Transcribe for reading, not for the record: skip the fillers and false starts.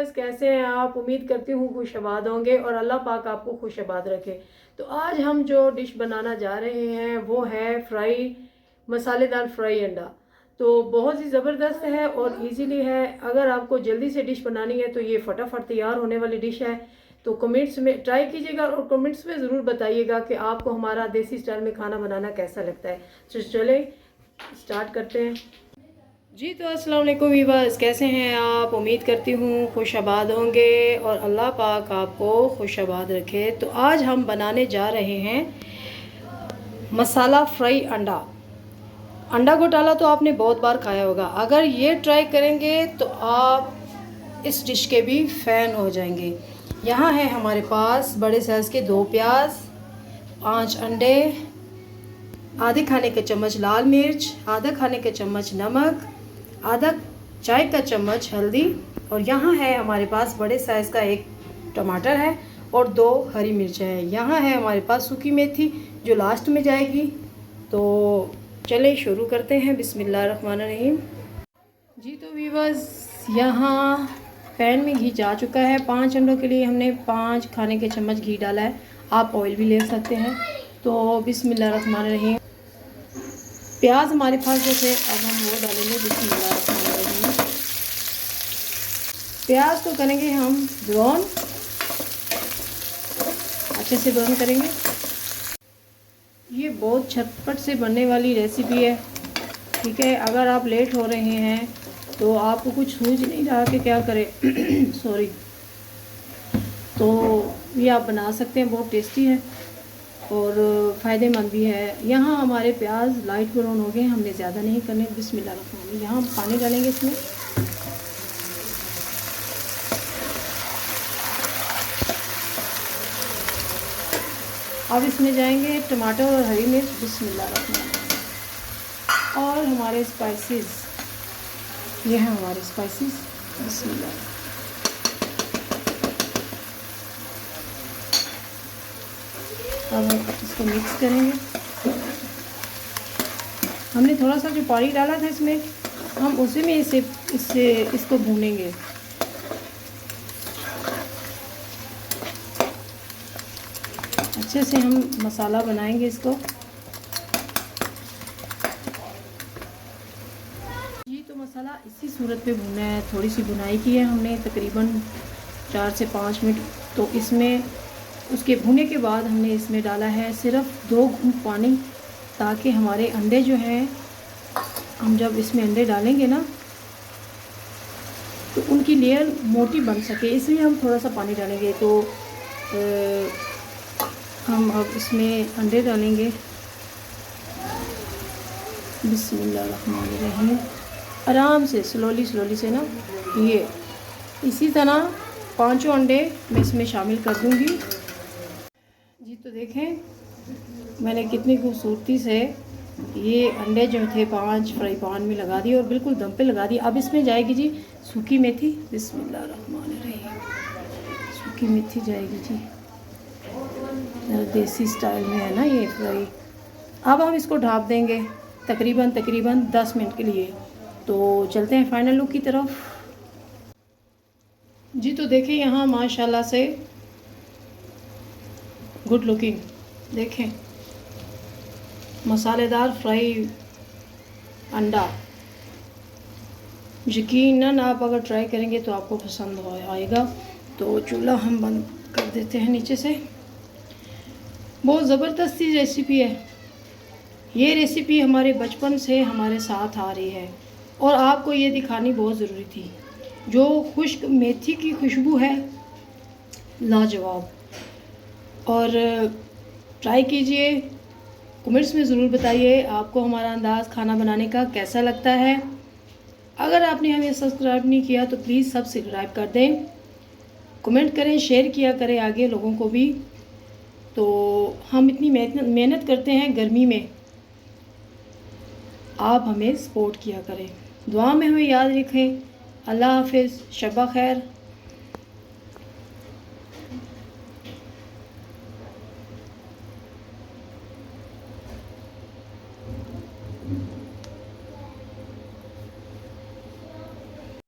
Viewers, कैसे हैं आप? उम्मीद करती हूँ खुशआबाद होंगे और अल्लाह पाक आपको खुशआबाद रखे। तो आज हम जो डिश बनाना जा रहे हैं वो है मसालेदार फ्राई अंडा। तो बहुत ही ज़बरदस्त है और इजीली है। अगर आपको जल्दी से डिश बनानी है तो ये फटाफट तैयार होने वाली डिश है। तो कमेंट्स में ट्राई कीजिएगा और कमेंट्स में ज़रूर बताइएगा कि आपको हमारा देसी स्टाइल में खाना बनाना कैसा लगता है। तो चले स्टार्ट करते हैं जी। तो अस्सलाम वालेकुम वीवर्स, कैसे हैं आप? उम्मीद करती हूँ खुशआबाद होंगे और अल्लाह पाक आपको खुशआबाद रखे। तो आज हम बनाने जा रहे हैं मसाला फ्राई अंडा। अंडा घोटाला तो आपने बहुत बार खाया होगा। अगर ये ट्राई करेंगे तो आप इस डिश के भी फ़ैन हो जाएंगे। यहाँ है हमारे पास बड़े साइज़ के 2 प्याज, 5 अंडे, आधे खाने के चम्मच लाल मिर्च, आधा खाने के चम्मच नमक, आधा चाय का चम्मच हल्दी, और यहाँ है हमारे पास बड़े साइज़ का 1 टमाटर है और 2 हरी मिर्च है। यहाँ है हमारे पास सूखी मेथी जो लास्ट में जाएगी। तो चले शुरू करते हैं। बिस्मिल्लाहिर्रहमानिर्रहीम जी। तो वीवर्स, यहाँ पैन में घी जा चुका है। 5 अंडों के लिए हमने 5 खाने के चम्मच घी डाला है। आप ऑयल भी ले सकते हैं। तो बिस्मिल्लाहिर्रहमानिर्रहीम, प्याज हमारे पास जो थे अब हम वो डालेंगे। बिस्मिल्लाहिर्रहमानिर्रहीम, प्याज को करेंगे हम ब्राउन, अच्छे से ब्राउन करेंगे। ये बहुत झटपट से बनने वाली रेसिपी है, ठीक है। अगर आप लेट हो रहे हैं तो आपको कुछ सूझ नहीं रहा कि क्या करें सॉरी, तो ये आप बना सकते हैं। बहुत टेस्टी है और फ़ायदेमंद भी है। यहाँ हमारे प्याज लाइट ब्राउन हो गए, हमने ज़्यादा नहीं करने। बिस्मिल्लाह, यहाँ हम पानी डालेंगे इसमें। अब इसमें जाएंगे टमाटर और हरी मिर्च। बिस्मिल्लाह, और हमारे स्पाइसेस, ये हैं हमारे स्पाइसेस। बिस्मिल्लाह, अब हम इसको मिक्स करेंगे। हमने थोड़ा सा जो पानी डाला था इसमें, हम उसी में इसको भूनेंगे। अच्छे से हम मसाला बनाएंगे इसको जी। तो मसाला इसी सूरत पे भुना है। थोड़ी सी भुनाई की है हमने, तकरीबन 4 से 5 मिनट। तो इसमें उसके भुने के बाद हमने इसमें डाला है सिर्फ 2 घूंट पानी, ताकि हमारे अंडे जो हैं, हम जब इसमें अंडे डालेंगे ना तो उनकी लेयर मोटी बन सके, इसलिए हम थोड़ा सा पानी डालेंगे। तो हम अब इसमें अंडे डालेंगे। बिस्मिल्लाहिर्रहमानिर्रहीम, आराम से स्लोली से ना, ये इसी तरह 5 अंडे मैं इसमें शामिल कर दूंगी जी। तो देखें मैंने कितनी खूबसूरती से ये अंडे जो थे 5 फ्राई पैन में लगा दिए और बिल्कुल दम पे लगा दिए। अब इसमें जाएगी जी सूखी मेथी। बिस्मिल्लाहिर्रहमानिर्रहीम, सूखी मेथी जाएगी जी, देसी स्टाइल में है ना ये फ्राई। अब हम इसको ढाँप देंगे तकरीबन 10 मिनट के लिए। तो चलते हैं फाइनल लुक की तरफ जी। तो देखिए यहाँ माशाल्लाह से गुड लुकिंग, देखें मसालेदार फ्राई अंडा। यकीनन आप अगर ट्राई करेंगे तो आपको पसंद आएगा। तो चूल्हा हम बंद कर देते हैं नीचे से। बहुत ज़बरदस्त सी रेसिपी है। ये रेसिपी हमारे बचपन से हमारे साथ आ रही है और आपको ये दिखानी बहुत ज़रूरी थी। जो खुश्क मेथी की खुशबू है, लाजवाब। और ट्राई कीजिए, कमेंट्स में ज़रूर बताइए आपको हमारा अंदाज़ खाना बनाने का कैसा लगता है। अगर आपने हमें सब्सक्राइब नहीं किया तो प्लीज़ सब्सक्राइब कर दें, कमेंट करें, शेयर किया करें आगे लोगों को भी। तो हम इतनी मेहनत करते हैं गर्मी में, आप हमें सपोर्ट किया करें। दुआ में हमें याद रखें। अल्लाह हाफ़िज़, शब्बा खैर।